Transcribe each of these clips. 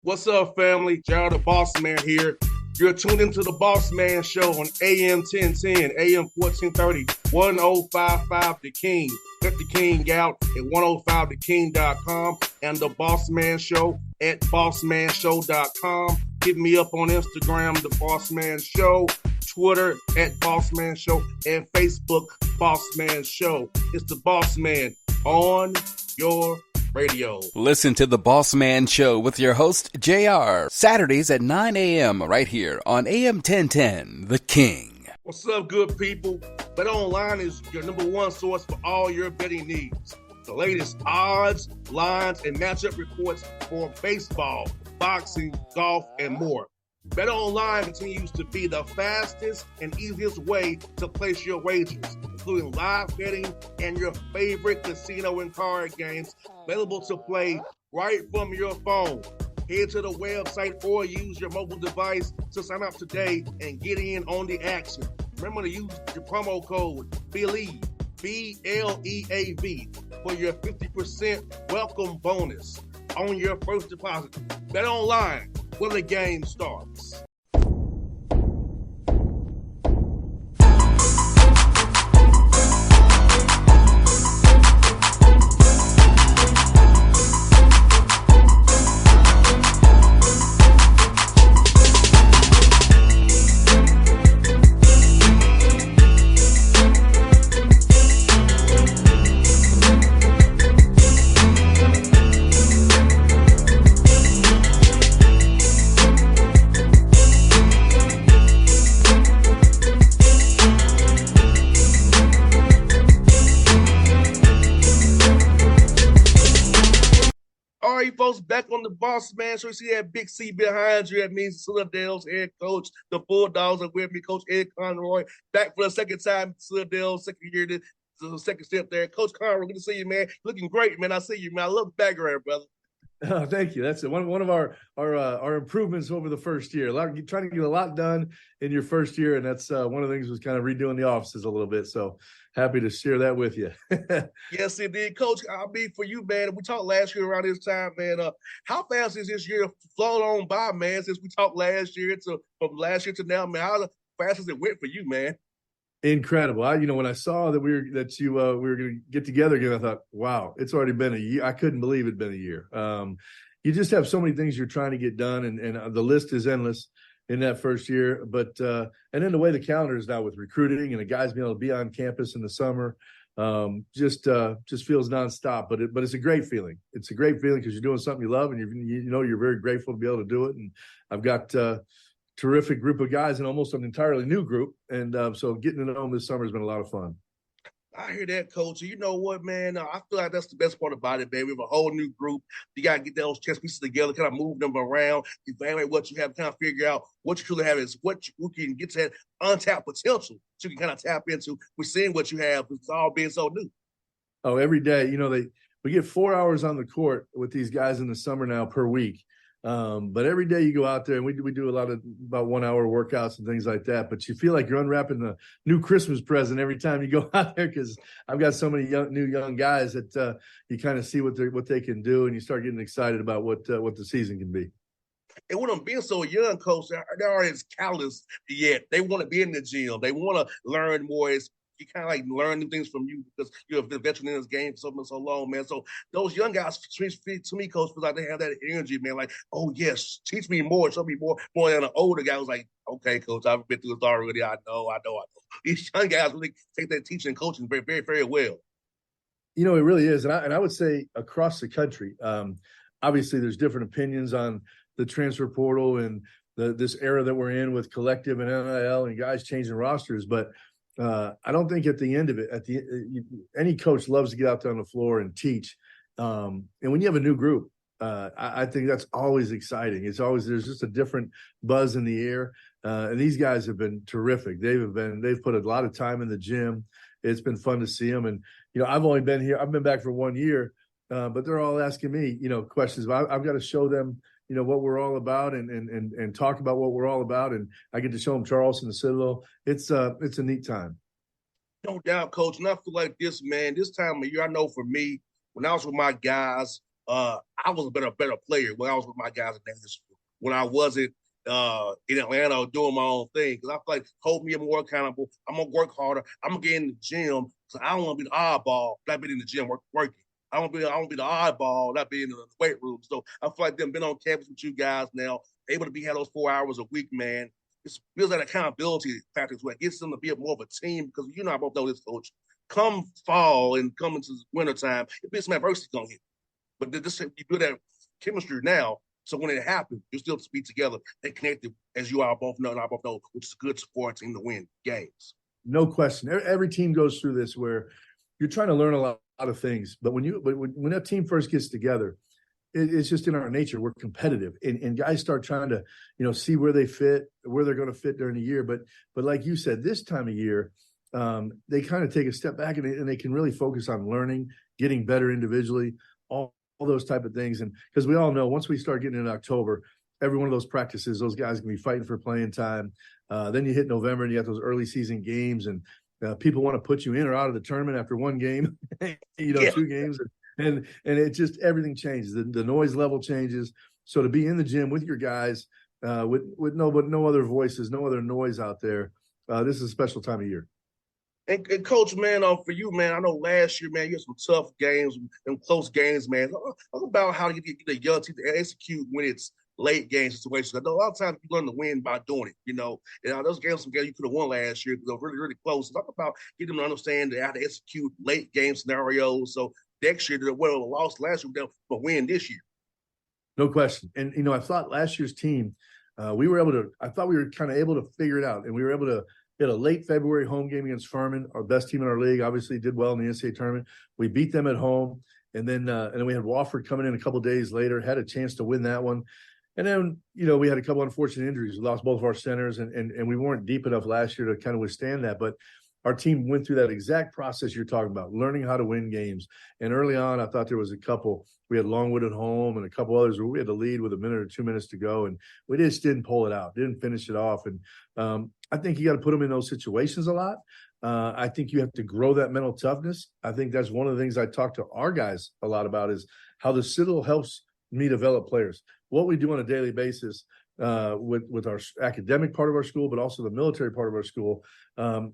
What's up, family? Jared the Bossman here. You're tuned into the Bossman Show on AM 1010, AM 1430, 1055 The King. Let the King out at 105theking.com and the Bossman Show at bossmanshow.com. Hit me up on Instagram, The Bossman Show, Twitter at Bossman Show, and Facebook, Bossman Show. It's the Bossman on your radio. Listen to the Bossman Show with your host, JR, Saturdays at 9 a.m. right here on AM 1010, The King. What's up, good people? BetOnline is your number one source for all your betting needs. The latest odds, lines, and matchup reports for baseball, boxing, golf, and more. BetOnline continues to be the fastest and easiest way to place your wagers, including live betting and your favorite casino and card games available to play right from your phone. Head to the website or use your mobile device to sign up today and get in on the action. Remember to use your promo code BELIEVE, BLEAV, for your 50% welcome bonus on your first deposit. BetOnline, where the game starts. All right, folks, back on the Bossman Show. You see that big C behind you? That means Citadel's head coach. The Bulldogs are with me, Coach Ed Conroy. Back for the second time, Citadel, second year, the second step there. Coach Conroy, good to see you, man. Looking great, man. I see you, man. I love the background, brother. Oh, thank you. That's one of our improvements over the first year. Trying to get a lot done in your first year, and that's one of the things was kind of redoing the offices a little bit. So happy to share that with you. Yes, indeed, Coach. I mean, for you, man. We talked last year around this time, man. How fast is this year flown on by, man? Since we talked last year from last year to now, man. How fast has it went for you, man? Incredible. When I saw that we were going to get together again, I thought, wow, it's already been a year. I couldn't believe it'd been a year. You just have so many things you're trying to get done, and the list is endless in that first year. But and then the way the calendar is now with recruiting and the guys being able to be on campus in the summer, just feels nonstop. But it's a great feeling. It's a great feeling because you're doing something you love, and you're very grateful to be able to do it. And I've got terrific group of guys and almost an entirely new group. And so getting to know them this summer has been a lot of fun. I hear that, Coach. You know what, man? I feel like that's the best part about it, baby. We have a whole new group. You got to get those chess pieces together, kind of move them around, evaluate what you have, kind of figure out what you truly have is what you can get to that untapped potential that you can kind of tap into. We're seeing what you have. It's all being so new. Oh, every day. We get 4 hours on the court with these guys in the summer now per week. But every day you go out there and we do a lot of about 1 hour workouts and things like that. But you feel like you're unwrapping the new Christmas present every time you go out there because I've got so many young guys that you kind of see what they can do, and you start getting excited about what the season can be. And with them being so young, Coach, they aren't as callous yet. They want to be in the gym. They want to learn more. You kind of like learn new things from you because you're a veteran in this game for so long, man. So those young guys, to me, Coach, feel like they have that energy, man. Like, oh, yes, teach me more, show me more than an older guy who's like, okay, Coach, I've been through this already. I know. These young guys really take that teaching and coaching very, very, very well. It really is. And I would say across the country, obviously there's different opinions on the transfer portal and this era that we're in with collective and NIL and guys changing rosters. But I don't think at the end of it, any coach loves to get out there on the floor and teach. And when you have a new group, I think that's always exciting. There's just a different buzz in the air. And these guys have been terrific. They've put a lot of time in the gym. It's been fun to see them. And, I've only been here. I've been back for 1 year, but they're all asking me, questions. I've got to show them, what we're all about and talk about what we're all about. And I get to show them Charleston, the Citadel. It's a neat time. No doubt, Coach. And I feel like this, man, this time of year, I know for me, when I was with my guys, I was a better player when I was with my guys in Nashville. When I wasn't in Atlanta doing my own thing, because I feel like hold me more accountable. I'm gonna work harder. I'm gonna get in the gym. So I don't want to be the oddball, not being in the gym working. I don't be the oddball, not being in the weight room. So I feel like them been on campus with you guys now, able to have those 4 hours a week, man. It feels that accountability factor to it. Gets them to be more of a team, because you know I both know this, coach. Come fall and come into wintertime, it be some adversity gonna hit. But this you build that chemistry now. So when it happens, you still be together and connected, as you all both know, and I both know, which is a good sports team to win games. No question. Every team goes through this where you're trying to learn a lot of things. But when a team first gets together, it's just in our nature. We're competitive, and guys start trying to, see where they fit, where they're going to fit during the year. But like you said, this time of year, they kind of take a step back and they can really focus on learning, getting better individually, all those type of things. And because we all know once we start getting in October, every one of those practices, those guys can be fighting for playing time. Then you hit November and you have those early season games, and people want to put you in or out of the tournament after one game, Yeah. 2 games. And it just, everything changes. The noise level changes. So to be in the gym with your guys, with no other voices, no other noise out there, this is a special time of year. And coach, man, for you, man, I know last year, man, you had some tough games and close games, man. Talk about how to get the young team to execute when it's late game situations. I know a lot of times you learn to win by doing it, And those games, some games you could have won last year because they were really, really close. Talk about getting them to understand how to execute late game scenarios. So next year, they would have lost last year, but win this year. No question. And, I thought last year's team, we were kind of able to figure it out. And we were able to get a late February home game against Furman, our best team in our league, obviously did well in the NCAA tournament. We beat them at home. And then we had Wofford coming in a couple of days later, had a chance to win that one. And then, we had a couple of unfortunate injuries. We lost both of our centers, and we weren't deep enough last year to kind of withstand that. But our team went through that exact process you're talking about, learning how to win games. And early on, I thought there was a couple. We had Longwood at home and a couple others where we had to lead with a minute or 2 minutes to go, and we just didn't pull it out, didn't finish it off. And I think you got to put them in those situations a lot. I think you have to grow that mental toughness. I think that's one of the things I talk to our guys a lot about is how the Citadel helps me develop players. What we do on a daily basis with our academic part of our school, but also the military part of our school,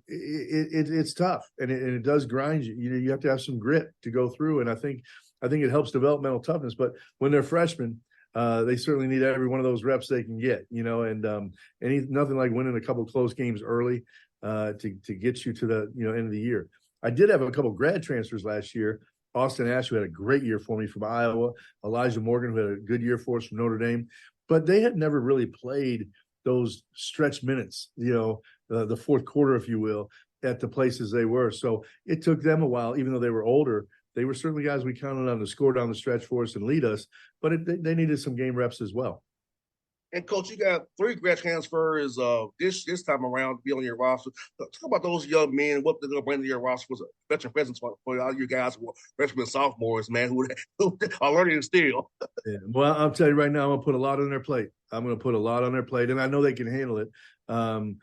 it's tough and it does grind you. You have to have some grit to go through, and I think it helps develop mental toughness. But when they're freshmen, they certainly need every one of those reps they can get. And nothing like winning a couple close games early to get you to the end of the year. I did have a couple grad transfers last year. Austin Ash, who had a great year for me from Iowa, Elijah Morgan, who had a good year for us from Notre Dame, but they had never really played those stretch minutes, the fourth quarter, if you will, at the places they were. So it took them a while, even though they were older. They were certainly guys we counted on to score down the stretch for us and lead us, but they needed some game reps as well. And coach, you got 3 grad transfers this time around to be on your roster. Talk about those young men, what they're going to bring to your roster was a veteran presence for all you guys who are freshmen and sophomores, man, who are learning still. Yeah. Well, I'll tell you right now, I'm going to put a lot on their plate. And I know they can handle it. Quentin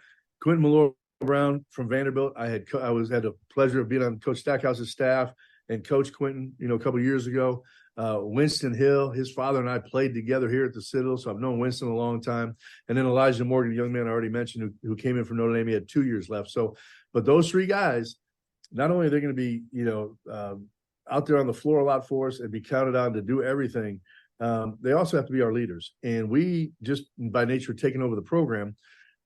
Malloy-Brown from Vanderbilt, I had the pleasure of being on Coach Stackhouse's staff and Coach Quentin, a couple of years ago. Winston Hill, his father and I played together here at the Citadel, so I've known Winston a long time. And then Elijah Morgan, a young man I already mentioned, who came in from Notre Dame, he had 2 years left. So, but those 3 guys, not only are they going to be, out there on the floor a lot for us and be counted on to do everything, they also have to be our leaders. And we just, by nature, taking over the program,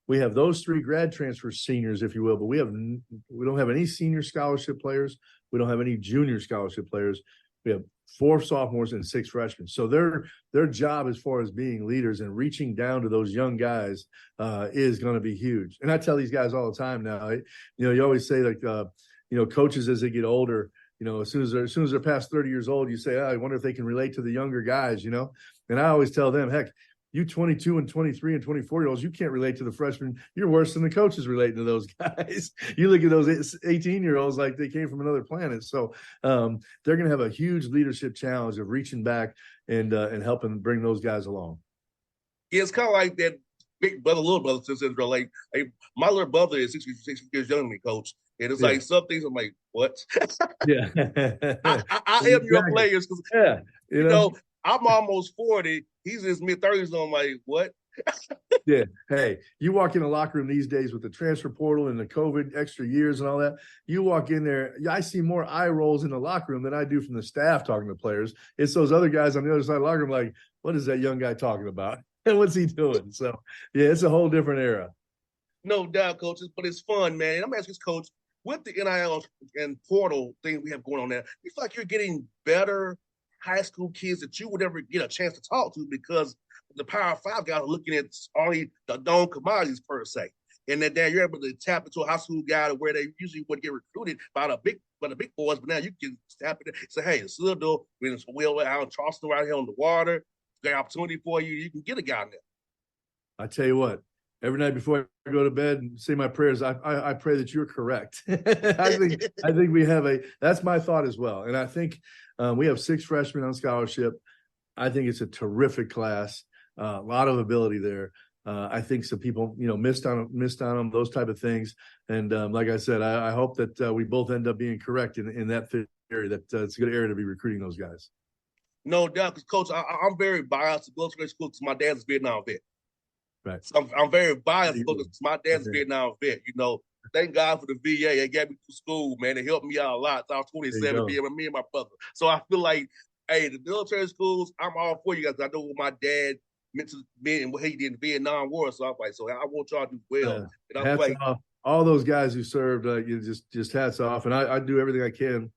we have those 3 grad transfer seniors, if you will, but we don't have any senior scholarship players. We don't have any junior scholarship players. We have 4 sophomores and 6 freshmen. So their job as far as being leaders and reaching down to those young guys is going to be huge. And I tell these guys all the time now, you always say coaches as they get older, as soon as they're past 30 years old, you say, I wonder if they can relate to the younger guys, And I always tell them, heck, you 22 and 23 and 24-year-olds, you can't relate to the freshmen. You're worse than the coaches relating to those guys. You look at those 18-year-olds like they came from another planet. So they're going to have a huge leadership challenge of reaching back and helping bring those guys along. Yeah, it's kind of like that big brother, little brother syndrome. Like my little brother is 6 years younger than me, coach. And it's Yeah. like some things I'm like, what? Yeah. I am your players because, Yeah. you know, I'm almost 40. He's in his mid-30s. So I'm like, what? Yeah. Hey, you walk in the locker room these days with the transfer portal and the COVID extra years and all that. You walk in there, I see more eye rolls in the locker room than I do from the staff talking to players. It's those other guys on the other side of the locker room like, what is that young guy talking about? And what's he doing? So, yeah, it's a whole different era. No doubt, coaches, but it's fun, man. And I'm asking this, coach, with the NIL and portal thing we have going on there, you feel like you're getting better high school kids that you would ever get a chance to talk to because the Power Five guys are looking at only the known commodities per se. And then you're able to tap into a high school guy where they usually would get recruited by the big boys, but now you can tap it and say, hey, it's little, it's Will out in Charleston right here on the water. Great opportunity for you. You can get a guy in there. I tell you what, every night before I go to bed and say my prayers, I pray that you're correct. I think we have that's my thought as well. And I think we have 6 freshmen on scholarship. I think it's a terrific class, a lot of ability there. I think some people, missed on them, those type of things. And like I said, I hope that we both end up being correct in that area, that it's a good area to be recruiting those guys. No doubt, because, Coach, I'm very biased to military school because my dad's a Vietnam vet. Right. So I'm very biased because my dad's a Vietnam vet. Thank God for the VA. They got me to school, man. They helped me out a lot. So I was 27, being with me and my brother. So I feel like, hey, the military schools, I'm all for you guys. I know what my dad meant to me and what he did in the Vietnam War. So I'm like, so I want y'all to do well. And I'm hats like, off. All those guys who served, you just hats off. And I do everything I can.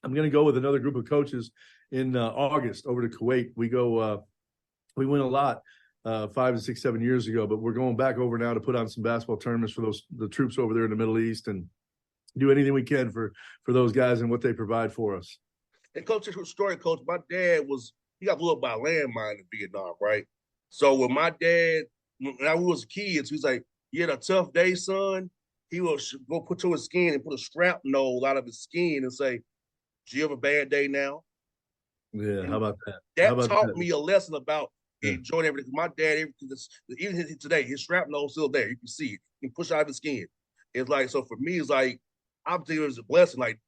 I'm going to go with another group of coaches in August over to Kuwait. We win a lot 5, 6, 7 years ago, but we're going back over now to put on some basketball tournaments for the troops over there in the Middle East and do anything we can for those guys and what they provide for us. And Coach, this story, Coach, my dad he got blew up by a landmine in Vietnam, right? So when my dad, when I was kids, he's like, you had a tough day, son. He will go put to his skin and put a shrapnel out of his skin and say, do you have a bad day now? Yeah, and how about that? That taught me a lesson about enjoying everything. My dad, even today, his shrapnel is still there. You can see it. You can push out his skin. It's like, so for me, it's like, I'm thinking it was a blessing. Like,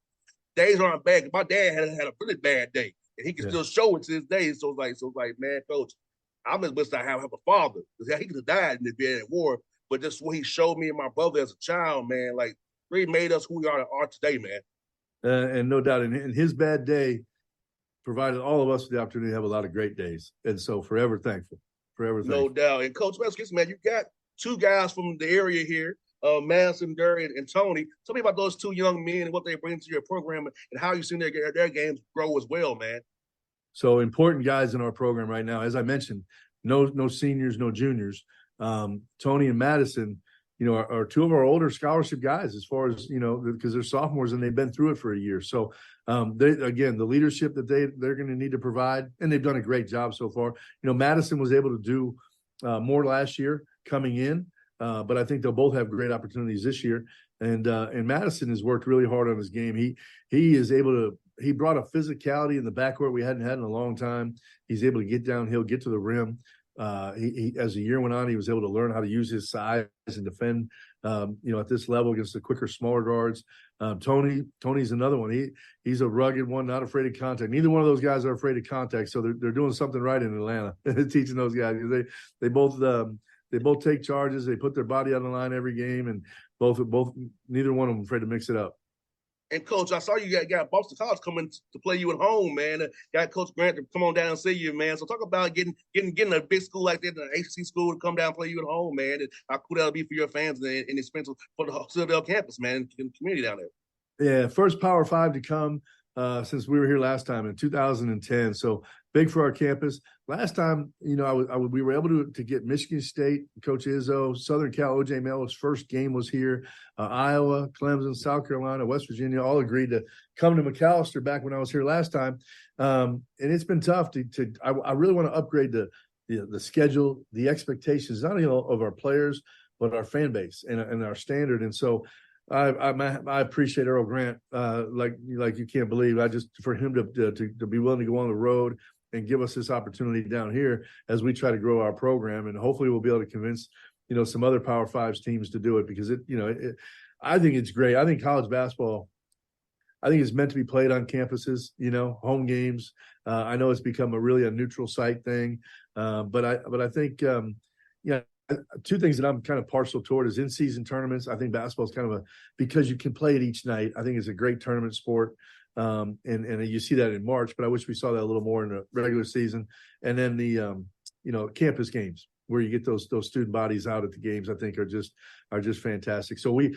days aren't bad. My dad had a really bad day, and he can still show it to this day. So it's like, man, Coach, I'm as blessed I have a father. He could have died in the Vietnam War, but just what he showed me and my brother as a child, man, like, really made us who we are today, man. And no doubt, in his bad day, provided all of us with the opportunity to have a lot of great days. And so forever thankful. No doubt. And Coach Westgate, man, you got 2 guys from the area here, Madison, Derry, and Tony. Tell me about those 2 young men and what they bring to your program and how you've seen their games grow as well, man. So important guys in our program right now. As I mentioned, no seniors, no juniors. Tony and Madison, are 2 of our older scholarship guys as far as, because they're sophomores and they've been through it for a year. So the leadership that they're going to need to provide, and they've done a great job so far. Madison was able to do more last year coming in, but I think they'll both have great opportunities this year. And Madison has worked really hard on his game. He brought a physicality in the backcourt we hadn't had in a long time. He's able to get downhill, get to the rim. He as the year went on, he was able to learn how to use his size and defend, at this level against the quicker, smaller guards. Tony's another one. He's a rugged one, not afraid of contact. Neither one of those guys are afraid of contact. So they're doing something right in Atlanta, teaching those guys. They both take charges. They put their body on the line every game, and neither one of them afraid to mix it up. And Coach, I saw you got Boston College coming to play you at home, man. Got Coach Grant to come on down and see you, man. So talk about getting a big school like that, an HC school to come down and play you at home, man. And how cool that'll be for your fans and expensive for the Citadel campus, man, and the community down there. Yeah, first Power 5 to come since we were here last time in 2010. So big for our campus. Last time, we were able to get Michigan State, Coach Izzo, Southern Cal, O.J. Mello's first game was here. Iowa, Clemson, South Carolina, West Virginia all agreed to come to McAllister back when I was here last time. And it's been tough I really want to upgrade the schedule, the expectations, not only of our players, but our fan base and our standard. And so I appreciate Earl Grant like you can't believe. For him to be willing to go on the road and give us this opportunity down here as we try to grow our program, and hopefully we'll be able to convince some other Power Fives teams to do it, because I think it's great. I think college basketball, I think it's meant to be played on campuses, home games. I know it's become a neutral site thing. But I think, two things that I'm kind of partial toward is in-season tournaments. I think basketball is kind of because you can play it each night. I think it's a great tournament sport. And you see that in March, but I wish we saw that a little more in the regular season. And then the, campus games where you get those student bodies out at the games, I think are just fantastic. So we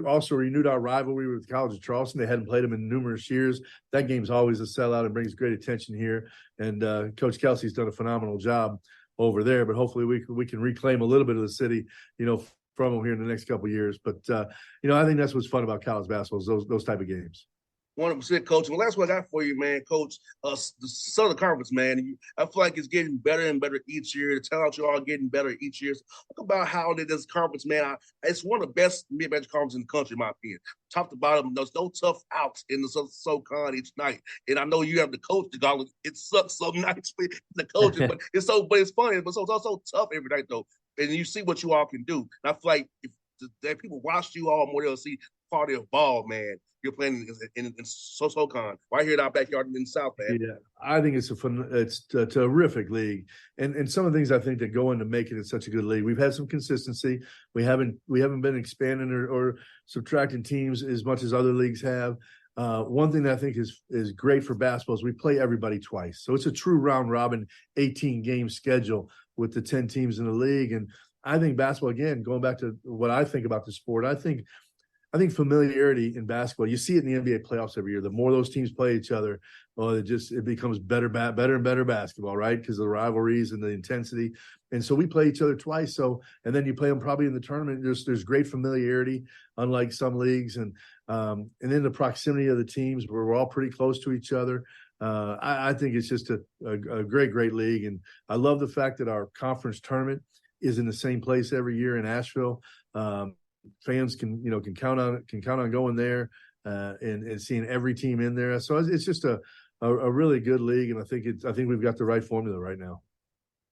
also renewed our rivalry with the College of Charleston. They hadn't played them in numerous years. That game's always a sellout and brings great attention here. And Coach Kelsey's done a phenomenal job over there, but hopefully we can reclaim a little bit of the city, from them here in the next couple of years. But I think that's what's fun about college basketball is those type of games. 100%, Coach. Well, that's what I got for you, man, Coach. The Southern Conference, man. I feel like it's getting better and better each year. The talent you all getting better each year. So talk about how this conference, man. It's one of the best mid-major conferences in the country, in my opinion. Top to bottom, there's no tough outs in the SoCon each night. And I know you have the coach to go. It sucks so nicely, the coaches, but it's funny. But it's also tough every night, though. And you see what you all can do. And I feel like if people watch you all more, they'll see quality of ball, man. You're playing in SoCon right here in our backyard in the South, man. Yeah, I think it's a terrific league, and some of the things I think that go into making it such a good league. We've had some consistency. We haven't been expanding or subtracting teams as much as other leagues have. One thing that I think is great for basketball is we play everybody twice, so it's a true round robin 18 game schedule with the 10 teams in the league. And I think basketball, again, going back to what I think about the sport, I think familiarity in basketball, you see it in the NBA playoffs every year. The more those teams play each other, it becomes better and better basketball, right? Because of the rivalries and the intensity. And so we play each other twice. And then you play them probably in the tournament. There's great familiarity, unlike some leagues. And then the proximity of the teams where we're all pretty close to each other. I think it's just a great league. And I love the fact that our conference tournament is in the same place every year in Asheville. Fans can count on going there and seeing every team in there. So it's just a really good league, and I think we've got the right formula right now.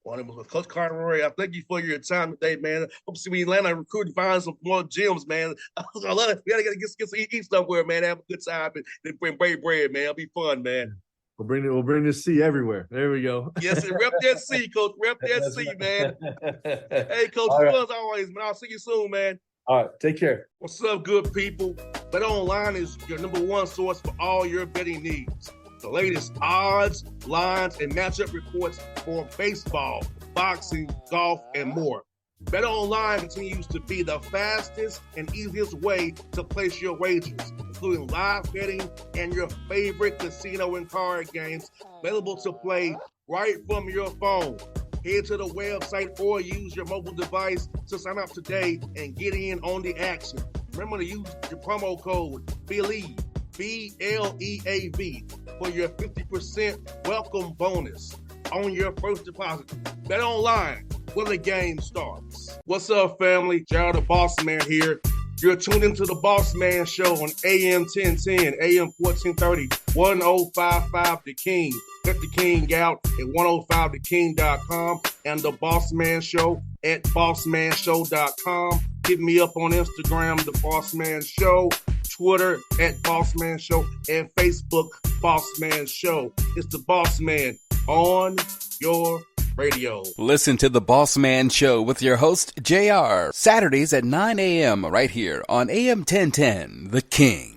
Well, Coach Conroy, I thank you for your time today, man. Hope to see we land on recruiting, find some more gyms, man. I love it. We gotta get to eat somewhere, man. Have a good time and bring bread, man. It'll be fun, man. We'll bring the C everywhere. There we go. Yes, and rep that C, Coach. Rep that C, man. Hey, Coach, fun as always, man. I'll see you soon, man. All right, take care. What's up, good people? BetOnline is your number one source for all your betting needs. The latest odds, lines, and matchup reports for baseball, boxing, golf, and more. BetOnline continues to be the fastest and easiest way to place your wagers, including live betting and your favorite casino and card games available to play right from your phone. Head to the website or use your mobile device to sign up today and get in on the action. Remember to use your promo code BELIEVE, BLEAV, for your 50% welcome bonus on your first deposit. Bet online where the game starts. What's up, family? Gerald the Bossman here. You're tuned into the Bossman Show on AM 1010, AM 1430, 1055 The King. Check The King out at 105theking.com and the Bossman Show at bossmanshow.com. Hit me up on Instagram, The Bossman Show, Twitter at Bossman Show, and Facebook, Bossman Show. It's the Bossman on your radio. Listen to the Bossman Show with your host, JR, Saturdays at 9 a.m. right here on AM 1010, The King.